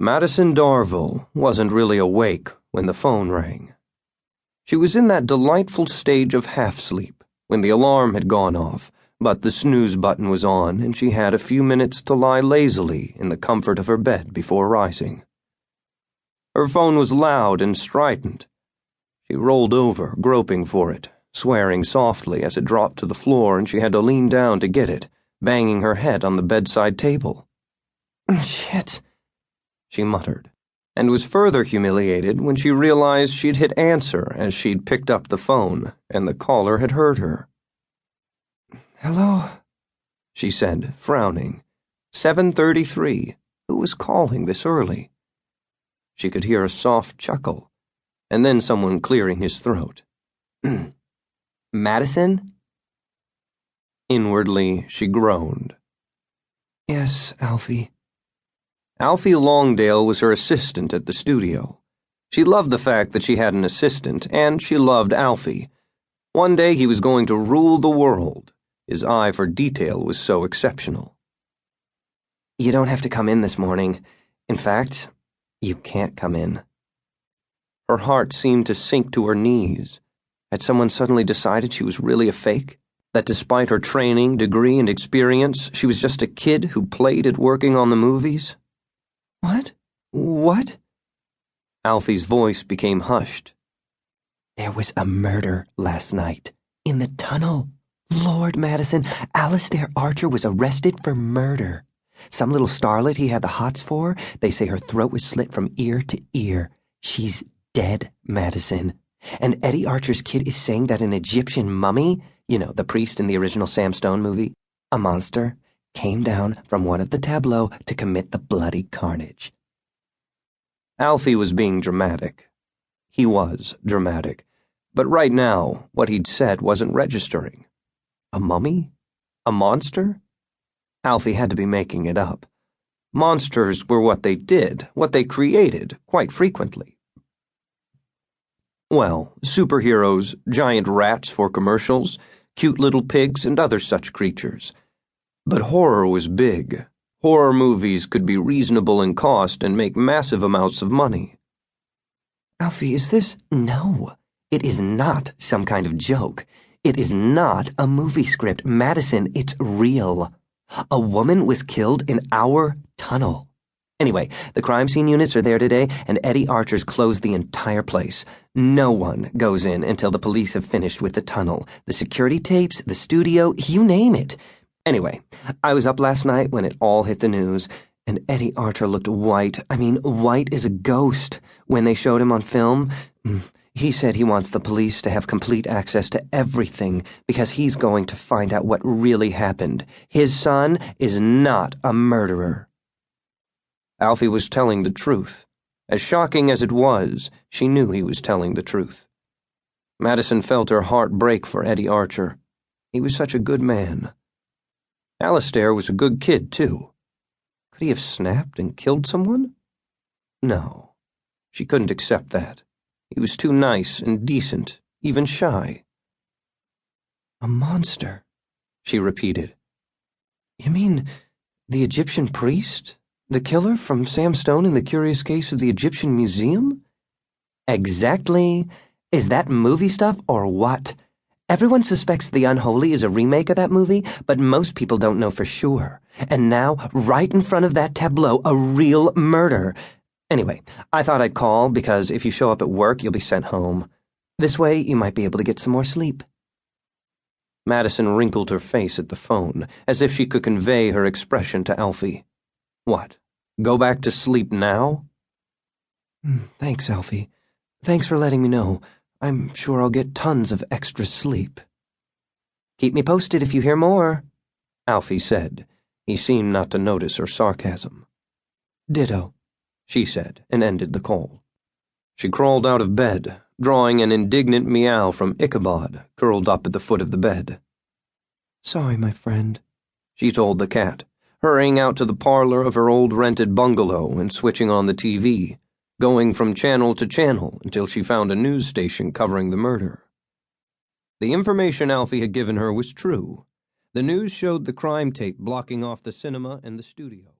Madison Darvil wasn't really awake when the phone rang. She was in that delightful stage of half-sleep when the alarm had gone off, but the snooze button was on and she had a few minutes to lie lazily in the comfort of her bed before rising. Her phone was loud and strident. She rolled over, groping for it, swearing softly as it dropped to the floor and she had to lean down to get it, banging her head on the bedside table. "Shit," she muttered, and was further humiliated when she realized she'd hit answer as she'd picked up the phone and the caller had heard her. "Hello?" she said, frowning. 7:33. Who was calling this early? She could hear a soft chuckle, and then someone clearing his throat. "Madison?" Inwardly, she groaned. "Yes, Alfie." Alfie Longdale was her assistant at the studio. She loved the fact that she had an assistant, and she loved Alfie. One day he was going to rule the world. His eye for detail was so exceptional. "You don't have to come in this morning. In fact, you can't come in." Her heart seemed to sink to her knees. Had someone suddenly decided she was really a fake? That despite her training, degree, and experience, she was just a kid who played at working on the movies? "What? What?" Alfie's voice became hushed. "There was a murder last night. In the tunnel. Lord Madison, Alistair Archer was arrested for murder. Some little starlet he had the hots for, they say her throat was slit from ear to ear. She's dead, Madison. And Eddie Archer's kid is saying that an Egyptian mummy, you know, the priest in the original Sam Stone movie, a monster, came down from one of the tableaux to commit the bloody carnage." Alfie was being dramatic. He was dramatic. But right now, what he'd said wasn't registering. A mummy? A monster? Alfie had to be making it up. Monsters were what they did, what they created, quite frequently. Well, superheroes, giant rats for commercials, cute little pigs, and other such creatures. But horror was big. Horror movies could be reasonable in cost and make massive amounts of money. "Alfie, is this—" "No, it is not some kind of joke. It is not a movie script. Madison, it's real. A woman was killed in our tunnel. Anyway, the crime scene units are there today, and Eddie Archer's closed the entire place. No one goes in until the police have finished with the tunnel. The security tapes, the studio, you name it. Anyway, I was up last night when it all hit the news, and Eddie Archer looked white. I mean, white as a ghost. When they showed him on film, he said he wants the police to have complete access to everything because he's going to find out what really happened. His son is not a murderer." Alfie was telling the truth. As shocking as it was, she knew he was telling the truth. Madison felt her heart break for Eddie Archer. He was such a good man. Alistair was a good kid, too. Could he have snapped and killed someone? No, she couldn't accept that. He was too nice and decent, even shy. "A monster," she repeated. "You mean the Egyptian priest? The killer from Sam Stone in The Curious Case of the Egyptian Museum?" "Exactly. Is that movie stuff or what? Everyone suspects The Unholy is a remake of that movie, but most people don't know for sure. And now, right in front of that tableau, a real murder. Anyway, I thought I'd call because if you show up at work, you'll be sent home. This way, you might be able to get some more sleep." Madison wrinkled her face at the phone, as if she could convey her expression to Alfie. What? Go back to sleep now? "Thanks, Alfie. Thanks for letting me know. I'm sure I'll get tons of extra sleep." "Keep me posted if you hear more," Alfie said. He seemed not to notice her sarcasm. "Ditto," she said, and ended the call. She crawled out of bed, drawing an indignant meow from Ichabod, curled up at the foot of the bed. "Sorry, my friend," she told the cat, hurrying out to the parlor of her old rented bungalow and switching on the TV, going from channel to channel until she found a news station covering the murder. The information Alfie had given her was true. The news showed the crime tape blocking off the cinema and the studio.